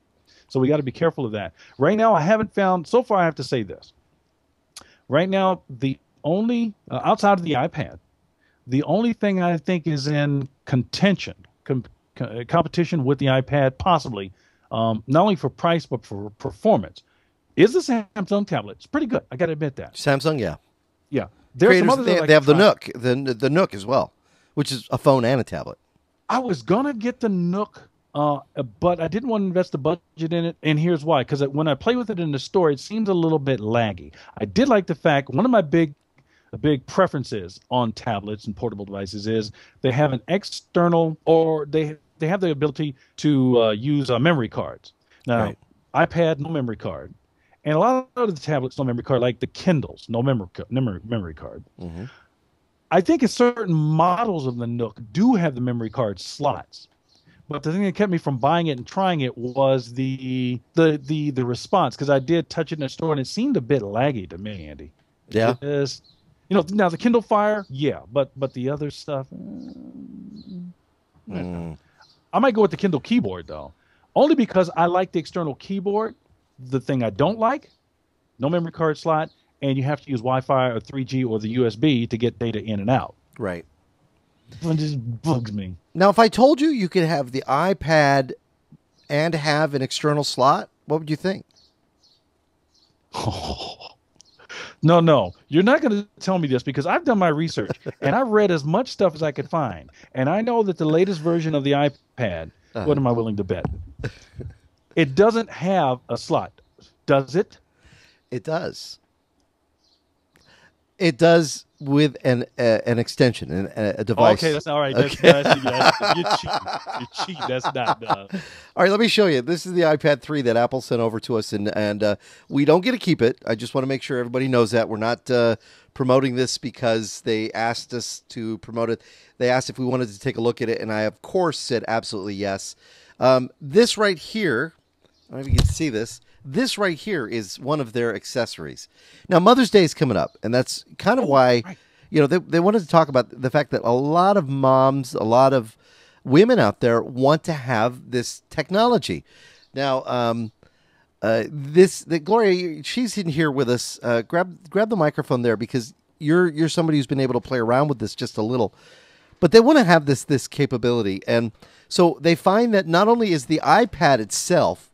So we got to be careful of that. Right now, I haven't found, so far I have to say this. Right now, the only, outside of the iPad, The only thing I think is in competition with the iPad, possibly, not only for price but for performance, is the Samsung tablet. It's pretty good. I got to admit that. Samsung, yeah. Yeah, there's some Creators, others I like they to have the try. Nook, the Nook as well, which is a phone and a tablet. I was gonna get the Nook, but I didn't want to invest the budget in it, and here's why: because when I play with it in the store, it seems a little bit laggy. I did like the fact one of my big preferences on tablets and portable devices is they have an external, or they have the ability to use memory cards. Now, Right. iPad, no memory card, and a lot of the tablets no memory card, like the Kindles, no memory card. Hmm. I think certain models of the Nook do have the memory card slots. But the thing that kept me from buying it and trying it was the response, because I did touch it in the store and it seemed a bit laggy to me, Andy. Yeah. Just, now the Kindle Fire, yeah, but the other stuff, Mm. I might go with the Kindle keyboard though, only because I like the external keyboard. The thing I don't like, no memory card slot, and you have to use Wi-Fi or 3G or the USB to get data in and out. Right. It just bugs me. Now, if I told you you could have the iPad and have an external slot, what would you think? No, you're not going to tell me this, because I've done my research and I've read as much stuff as I could find. And I know that the latest version of the iPad, what am I willing to bet? It doesn't have a slot, does it? It does. It does with an extension, a device. Okay, that's all right. Okay. You're cheating. You're cheating. That's not. All right, let me show you. This is the iPad 3 that Apple sent over to us, and we don't get to keep it. I just want to make sure everybody knows that. We're not promoting this because they asked us to promote it. They asked if we wanted to take a look at it, and I, of course, said absolutely yes. This right here, I don't know if you can see this. This right here is one of their accessories. Now, Mother's Day is coming up, and that's kind of why, right. They wanted to talk about the fact that a lot of moms, a lot of women out there want to have this technology. Now, Gloria, she's in here with us. Grab the microphone there, because you're somebody who's been able to play around with this just a little, but they want to have this capability, and so they find that not only is the iPad itself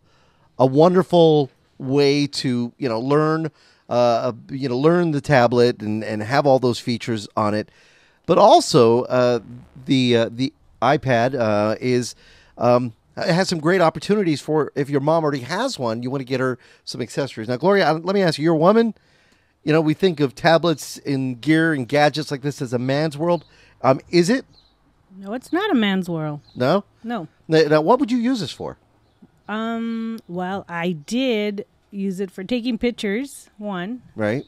a wonderful way to learn learn the tablet and have all those features on it, but also the iPad has some great opportunities for, if your mom already has one, you want to get her some accessories. Now, Gloria, let me ask you, you're a woman. We think of tablets and gear and gadgets like this as a man's world. Is it? No, it's not a man's world. No? No. Now, what would you use this for? Well, I did use it for taking pictures, one. Right.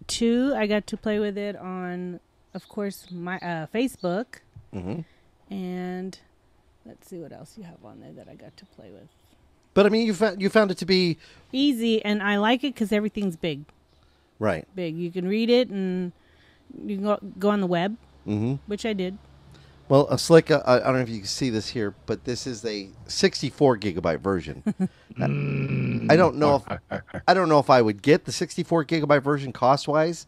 Two, I got to play with it on, of course, my Facebook. Mm-hmm. And let's see what else you have on there that I got to play with. But, I mean, you found it to be easy, and I like it because everything's big. Right. Big. You can read it, and you can go on the web, which I did. Well, Slick, I don't know if you can see this here, but this is a 64 gigabyte version. I don't know if I would get the 64 gigabyte version cost wise.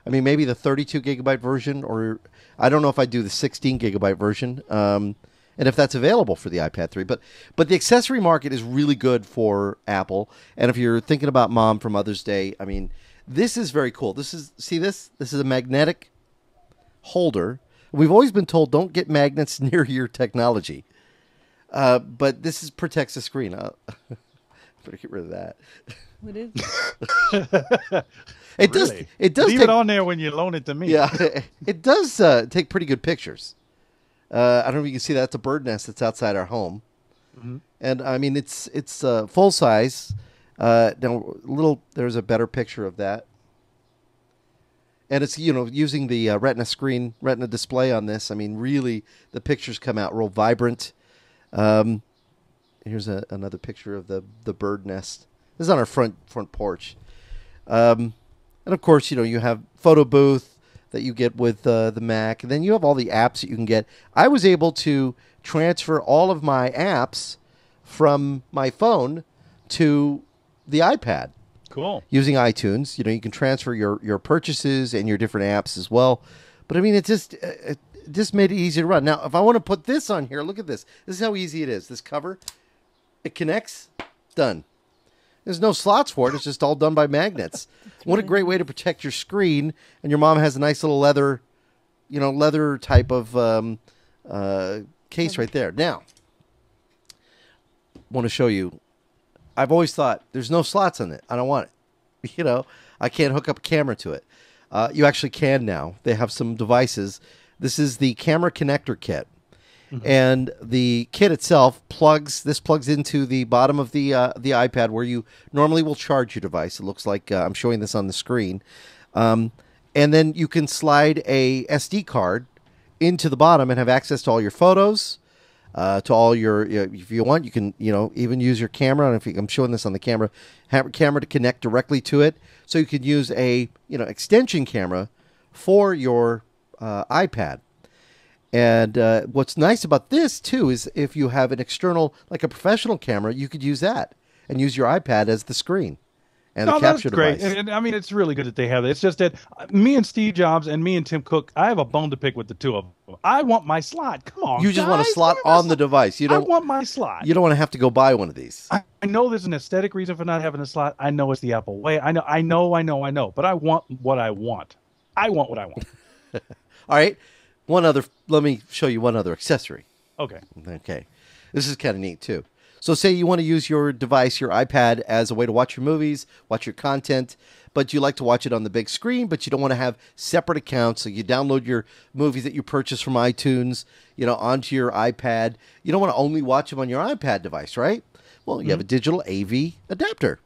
I mean, maybe the 32 gigabyte version, or I don't know if I do the 16 gigabyte version, and if that's available for the iPad 3. But the accessory market is really good for Apple, and if you're thinking about mom for Mother's Day, I mean, this is very cool. This is a magnetic holder. We've always been told don't get magnets near your technology, but this protects the screen. Better get rid of that. What is it? Does. Really? It does. Leave it on there when you loan it to me. Yeah, it does take pretty good pictures. I don't know if you can see that. It's a bird nest that's outside our home, and I mean it's full size. There's a better picture of that. And it's, using the Retina display on this. I mean, really, the pictures come out real vibrant. Here's another picture of the bird nest. This is on our front porch. And, of course, you have photo booth that you get with the Mac. And then you have all the apps that you can get. I was able to transfer all of my apps from my phone to the iPad. Cool. Using iTunes, you can transfer your purchases and your different apps as well. But I mean, it just made it easy to run. Now, if I want to put this on here, look at this. This is how easy it is. This cover, it connects, done. There's no slots for it. It's just all done by magnets. What a great way to protect your screen. And your mom has a nice little leather type of case right there. Now, I want to show you. I've always thought there's no slots on it. I don't want it. I can't hook up a camera to it. You actually can now. They have some devices. This is the camera connector kit. Mm-hmm. And the kit itself plugs into the bottom of the iPad where you normally will charge your device. It looks like I'm showing this on the screen. And then you can slide a SD card into the bottom and have access to all your photos, to all your, if you want, you can, even use your camera. And I'm showing this on the camera, have a camera to connect directly to it. So you could use a, extension camera for your iPad. And what's nice about this, too, is if you have an external, like a professional camera, you could use that and use your iPad as the screen and the capture device. That's great. And I mean, it's really good that they have it. It's just that me and Steve Jobs and me and Tim Cook, I have a bone to pick with the two of them. I want my slot. Come on, you just want a slot on the device. I want my slot. You don't want to have to go buy one of these. I know there's an aesthetic reason for not having a slot. I know it's the Apple way. I know. But I want what I want. I want what I want. All right. Let me show you one other accessory. Okay. This is kind of neat, too. So say you want to use your device, your iPad, as a way to watch your movies, watch your content, but you like to watch it on the big screen, but you don't want to have separate accounts. So you download your movies that you purchase from iTunes, onto your iPad. You don't want to only watch them on your iPad device, right? Well, you have a digital AV adapter.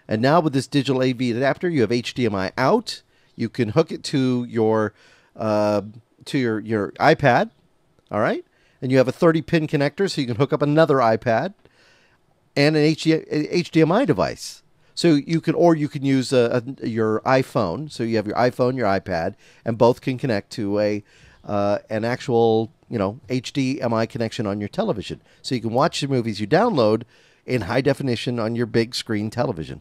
And now with this digital AV adapter, you have HDMI out. You can hook it to your iPad, all right? And you have a 30-pin connector, so you can hook up another iPad and an HDMI device. So you can use your iPhone. So you have your iPhone, your iPad, and both can connect to an actual HDMI connection on your television. So you can watch the movies you download in high definition on your big screen television.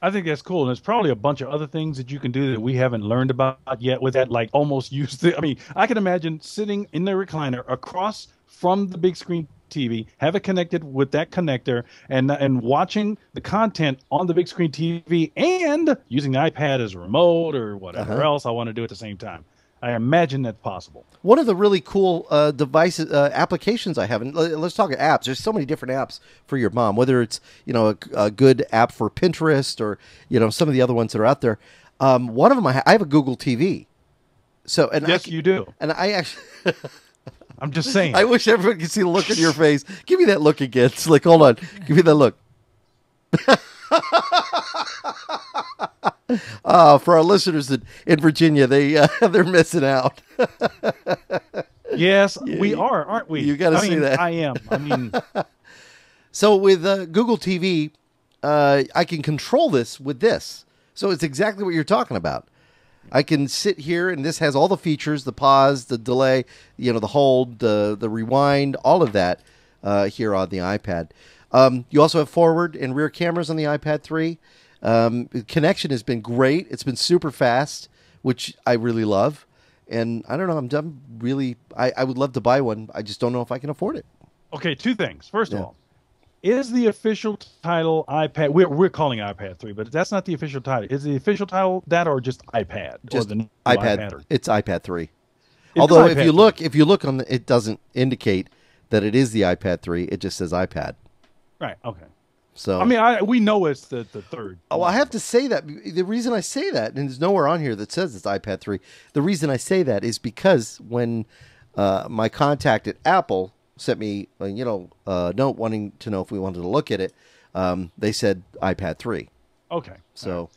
I think that's cool, and there's probably a bunch of other things that you can do that we haven't learned about yet with that, like almost I can imagine sitting in the recliner across from the big screen TV, have it connected with that connector, and watching the content on the big screen TV and using the iPad as a remote or whatever else I want to do at the same time. I imagine that's possible. One of the really cool devices, applications I have, and let's talk apps. There's so many different apps for your mom, whether it's, a good app for Pinterest or, some of the other ones that are out there. One of them, I have a Google TV. So, and yes, you do. And I actually... I'm just saying. I wish everyone could see the look in your face. Give me that look again. It's like, hold on. Give me that look. For our listeners in Virginia, they're missing out. Yes, we are, aren't we? You got to see that. I am. So with Google TV, I can control this with this. So it's exactly what you're talking about. I can sit here, and this has all the features: the pause, the delay, the hold, the rewind, all of that here on the iPad. You also have forward and rear cameras on the iPad 3. The connection has been great. It's been super fast, which I really love. And I don't know, I would love to buy one. I just don't know if I can afford it. Okay, two things. First of all, is the official title iPad? We're calling it iPad 3, but that's not the official title. Is the official title that or just iPad? Just or the iPad. It's iPad 3. Although if you look on it doesn't indicate that it is the iPad 3. It just says iPad. Right. Okay. So we know it's the third. Oh, I have to say that the reason I say that, and there's nowhere on here that says it's iPad 3. The reason I say that is because when my contact at Apple sent me a note wanting to know if we wanted to look at it, they said iPad 3. Okay. So right.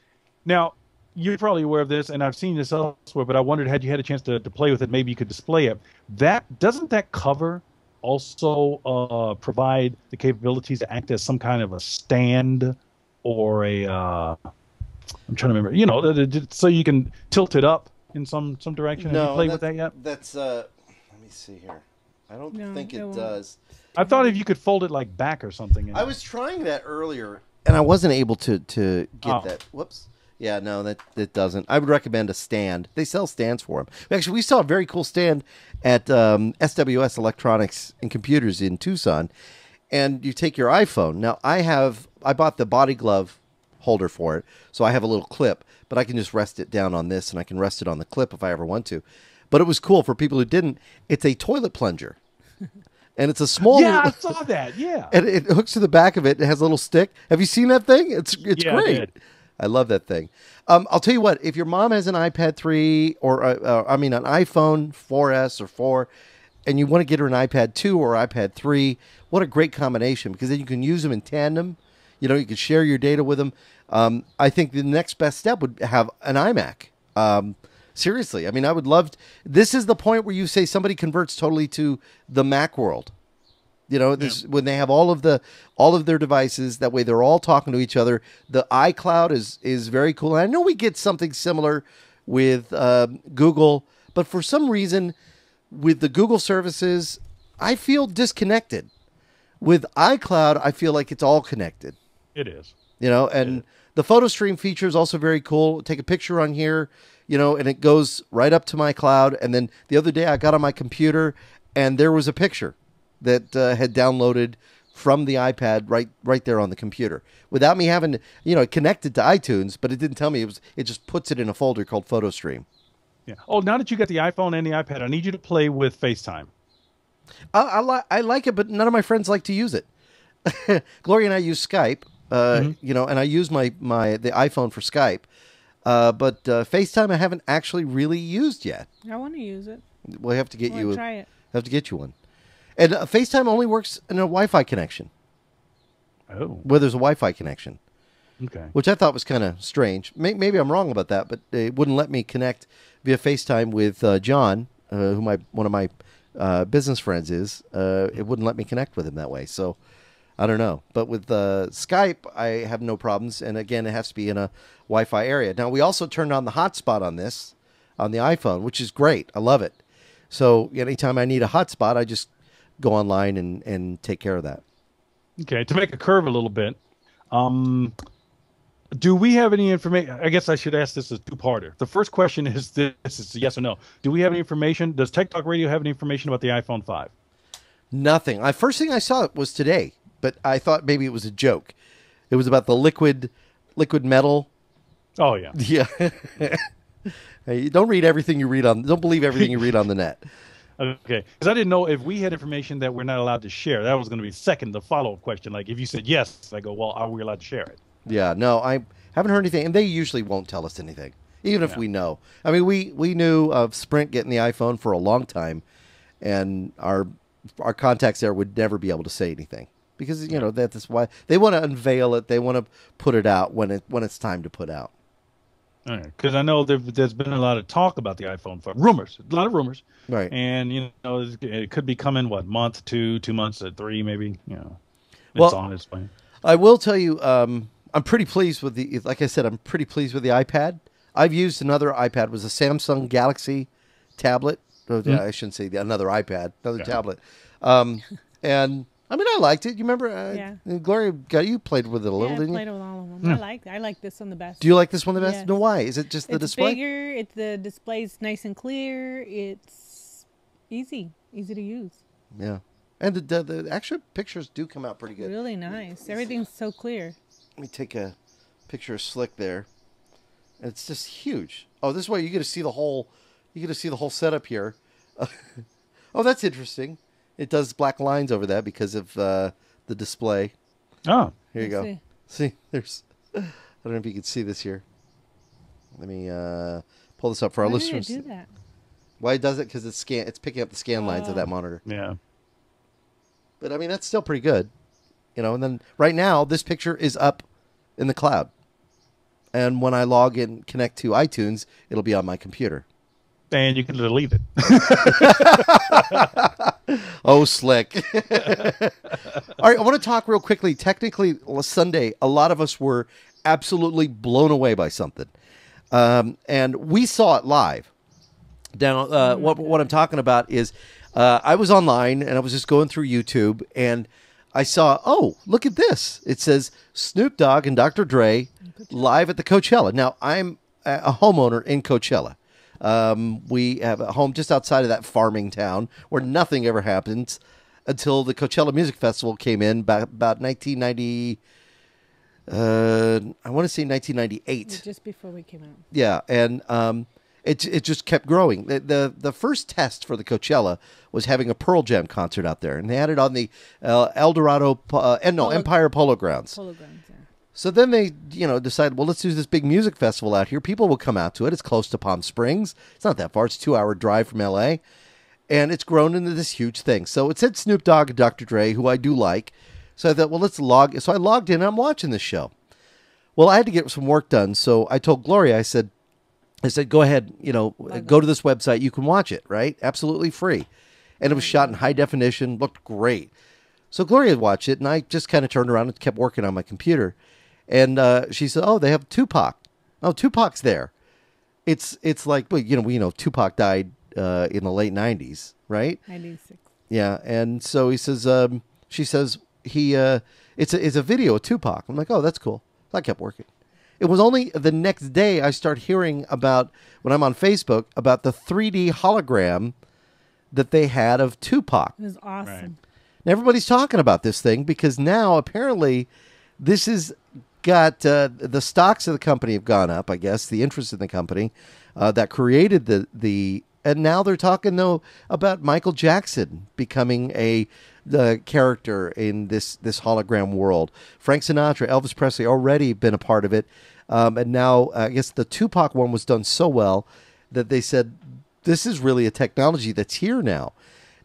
Now you're probably aware of this, and I've seen this elsewhere, but I wondered, had you had a chance to play with it, maybe you could display it. Doesn't that cover also provide the capabilities to act as some kind of a stand or I'm trying to remember, so you can tilt it up in some direction? No, have you played with that yet? That's let me see here. I don't think it does. I thought if you could fold it like back or something. I was trying that earlier, and I wasn't able to get that. Whoops. Yeah, no, that doesn't. I would recommend a stand. They sell stands for them. Actually, we saw a very cool stand at SWS Electronics and Computers in Tucson, and you take your iPhone. Now, I bought the body glove holder for it, so I have a little clip, but I can just rest it down on this, and I can rest it on the clip if I ever want to. But it was cool for people who didn't. It's a toilet plunger. And it's a small. Yeah, I saw that. Yeah, and it hooks to the back of it. It has a little stick. Have you seen that thing? It's yeah, great. I love that thing. I'll tell you what. If your mom has an iPad 3 or an iPhone 4S or 4, and you want to get her an iPad 2 or iPad 3, what a great combination, because then you can use them in tandem. You know, you can share your data with them. I think the next best step would have an iMac. Seriously, I mean, I would love. This is the point where you say somebody converts totally to the Mac world. You know, when they have all of their devices. That way, they're all talking to each other. The iCloud is very cool. And I know we get something similar with Google, but for some reason, with the Google services, I feel disconnected. With iCloud, I feel like it's all connected. It is. You know, and the photo stream feature is also very cool. Take a picture on here, you know, and it goes right up to my cloud. And then the other day I got on my computer and there was a picture that had downloaded from the iPad right there on the computer without me having to, you know, connected to iTunes, but it didn't tell me. It just puts it in a folder called Photo Stream. Yeah. Oh, now that you got the iPhone and the iPad, I need you to play with FaceTime. I like it, but none of my friends like to use it. Gloria and I use Skype, you know, and I use the iPhone for Skype. But FaceTime I haven't actually really used yet. I want to use it. We'll have to get you. Try it. Have to get you one. And FaceTime only works in a Wi-Fi connection. Oh. Where there's a Wi-Fi connection. Okay. Which I thought was kind of strange. Maybe I'm wrong about that, but it wouldn't let me connect via FaceTime with John, who one of my business friends is. It wouldn't let me connect with him that way. So I don't know. But with Skype, I have no problems. And again, it has to be in a Wi-Fi area. Now, we also turned on the hotspot on the iPhone, which is great. I love it. So anytime I need a hotspot, I just go online and take care of that. Okay. To make a curve a little bit, do we have any information? I guess I should ask this as two-parter. The first question is this is yes or no. Do we have any information? Does Tech Talk Radio have any information about the iPhone 5? Nothing. First thing I saw was today, but I thought maybe it was a joke. It was about the liquid metal. Oh, yeah. Yeah. Hey, don't believe everything you read on the net. Okay. Because I didn't know if we had information that we're not allowed to share. That was going to be the follow-up question. Like if you said yes, I go, well, are we allowed to share it? Yeah, no, I haven't heard anything, and they usually won't tell us anything, even if we know. I mean, we knew of Sprint getting the iPhone for a long time, and our contacts there would never be able to say anything because that's why they want to unveil it. They want to put it out when it's time to put out. All right, because I know there's been a lot of talk about the iPhone 5. Rumors, a lot of rumors. Right. And, it could be coming, month, 2 months, 3 maybe, Well, it's on its way. I will tell you, I'm pretty pleased with like I said, I'm pretty pleased with the iPad. I've used another iPad. It was a Samsung Galaxy tablet. I shouldn't say another iPad, another tablet. And I mean, I liked it. You remember? Gloria, you played with it a little, didn't you? I played with all of them. I like this one the best. Do you like this one the best? Yes. No, why? Is it just the display? It's bigger. The display's nice and clear. It's easy to use. Yeah. And the actual pictures do come out pretty good. Really nice. Everything's so clear. Let me take a picture of Slick there. It's just huge. Oh, this is why you get to see the whole. You get to see the whole setup here. Oh, that's interesting. It does black lines over that because of the display. Oh, here you go. See, there's. I don't know if you can see this here. Let me pull this up for our listeners. Why do that? Why it does it? Because it's picking up the scan lines of that monitor. Yeah. But I mean, that's still pretty good, And then right now, this picture is up in the cloud, and when I log in, connect to iTunes, it'll be on my computer. And you can delete it. Oh, Slick. All right, I want to talk real quickly. Technically, Sunday, a lot of us were absolutely blown away by something, and we saw it live. What I'm talking about is I was online and I was just going through YouTube, and I saw, oh, look at this. It says Snoop Dogg and Dr. Dre live at the Coachella. Now, I'm a homeowner in Coachella. We have a home just outside of that farming town where nothing ever happens until the Coachella Music Festival came in about 1990. I want to say 1998. Just before we came out. Yeah, and it just kept growing. The first test for the Coachella was having a Pearl Jam concert out there, and they had it on the Empire Polo Grounds. Polo Grounds, yeah. So then they, decided, well, let's do this big music festival out here. People will come out to it. It's close to Palm Springs. It's not that far. It's a 2-hour drive from L.A., and it's grown into this huge thing. So it said Snoop Dogg and Dr. Dre, who I do like. So I thought, well, let's log. So I logged in, and I'm watching this show. Well, I had to get some work done, so I told Gloria, I said, go ahead, go to this website. You can watch it, right? Absolutely free. And it was shot in high definition, looked great. So Gloria watched it, and I just kind of turned around and kept working on my computer. And she said, oh, they have Tupac. Oh, Tupac's there. It's like, well, we know Tupac died in the late 90s, right? 96. Yeah, and so he says, she says, it's a video of Tupac. I'm like, oh, that's cool. So I kept working. It was only the next day I start hearing about, when I'm on Facebook, about the 3D hologram that they had of Tupac. It was awesome. Right. And everybody's talking about this thing because now apparently this has got the stocks of the company have gone up, I guess, the interest in the company that created the and now they're talking though about Michael Jackson becoming the character in this hologram world. Frank Sinatra, Elvis Presley already been a part of it. And now I guess the Tupac one was done so well that they said, this is really a technology that's here now.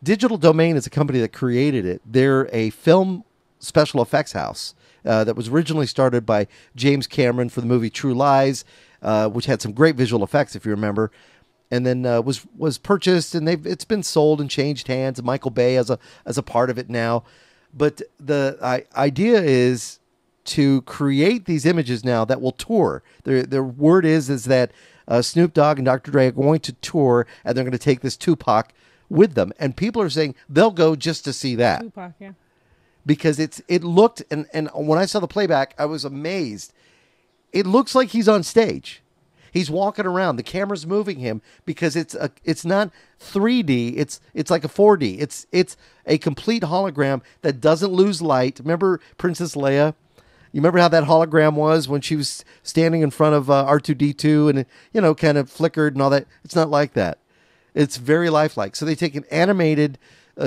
Digital Domain is a company that created it. They're a film special effects house that was originally started by James Cameron for the movie True Lies, which had some great visual effects, if you remember. And then was purchased, and it's been sold and changed hands. And Michael Bay as a part of it now. But the idea is to create these images now that will tour. Their word is that Snoop Dogg and Dr. Dre are going to tour, and they're going to take this Tupac with them. And people are saying they'll go just to see that. Tupac, yeah. Because it looked, and when I saw the playback, I was amazed. It looks like he's on stage. He's walking around. The camera's moving him because it's not 3D. It's like a 4D. It's a complete hologram that doesn't lose light. Remember Princess Leia? You remember how that hologram was when she was standing in front of R2-D2 and it, kind of flickered and all that? It's not like that. It's very lifelike. So they take an animated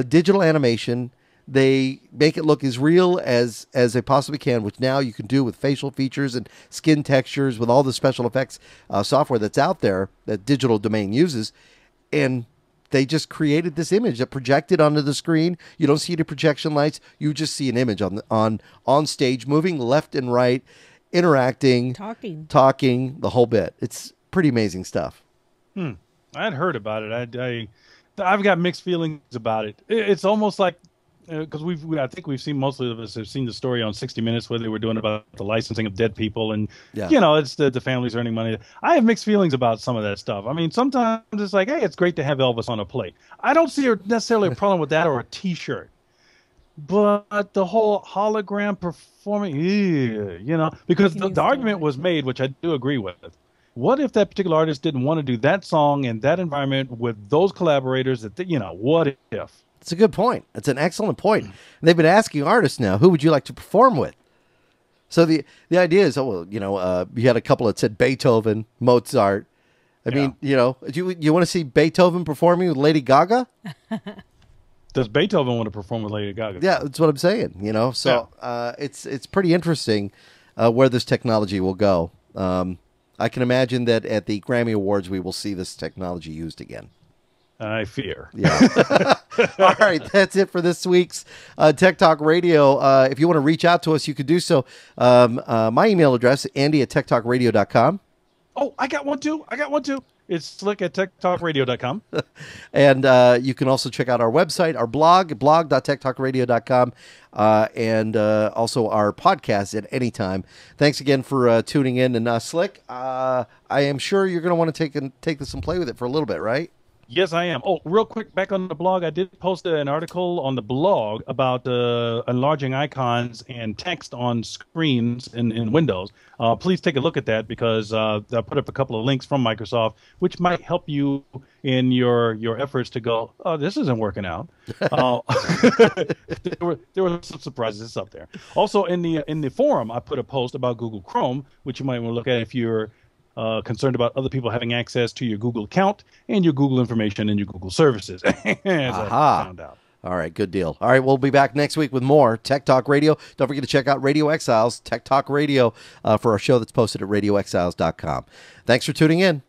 digital animation. They make it look as real as they possibly can, which now you can do with facial features and skin textures with all the special effects software that's out there that Digital Domain uses. And they just created this image that projected onto the screen. You don't see the projection lights. You just see an image on stage, moving left and right, interacting, talking, the whole bit. It's pretty amazing stuff. I'd heard about it. I've got mixed feelings about it. It's almost like, because I think we've seen, most of us have seen the story on 60 Minutes where they were doing about the licensing of dead people, and it's the families earning money. I have mixed feelings about some of that stuff. I mean, sometimes it's like, hey, it's great to have Elvis on a plate. I don't see necessarily a problem with that, or a T-shirt, but the whole hologram performing, because the argument was made, which I do agree with. What if that particular artist didn't want to do that song in that environment with those collaborators? What if? It's a good point. It's an excellent point. And they've been asking artists now, who would you like to perform with? So the idea is, you had a couple that said Beethoven, Mozart. I mean, you want to see Beethoven performing with Lady Gaga? Does Beethoven want to perform with Lady Gaga? Yeah, that's what I'm saying. So it's pretty interesting where this technology will go. I can imagine that at the Grammy Awards we will see this technology used again. I fear. Yeah. All right, that's it for this week's Tech Talk Radio. If you want to reach out to us, you could do so. My email address, Andy@TechtalkRadio.com. Oh, I got one too. It's slick@TechtalkRadio.com. And you can also check out our website, our blog.techtalkradio.com, and also our podcast at any time. Thanks again for tuning in. And Slick, I am sure you're going to want to take this and play with it for a little bit, right? Yes, I am. Oh, real quick, back on the blog, I did post an article on the blog about enlarging icons and text on screens in Windows. Please take a look at that because I put up a couple of links from Microsoft, which might help you in your efforts to go, oh, this isn't working out. There were some surprises up there. Also, in the forum, I put a post about Google Chrome, which you might want to look at if you're concerned about other people having access to your Google account and your Google information and your Google services, as I found out. All right, good deal. All right, we'll be back next week with more Tech Talk Radio. Don't forget to check out Radio Exiles, Tech Talk Radio, for our show that's posted at radioexiles.com. Thanks for tuning in.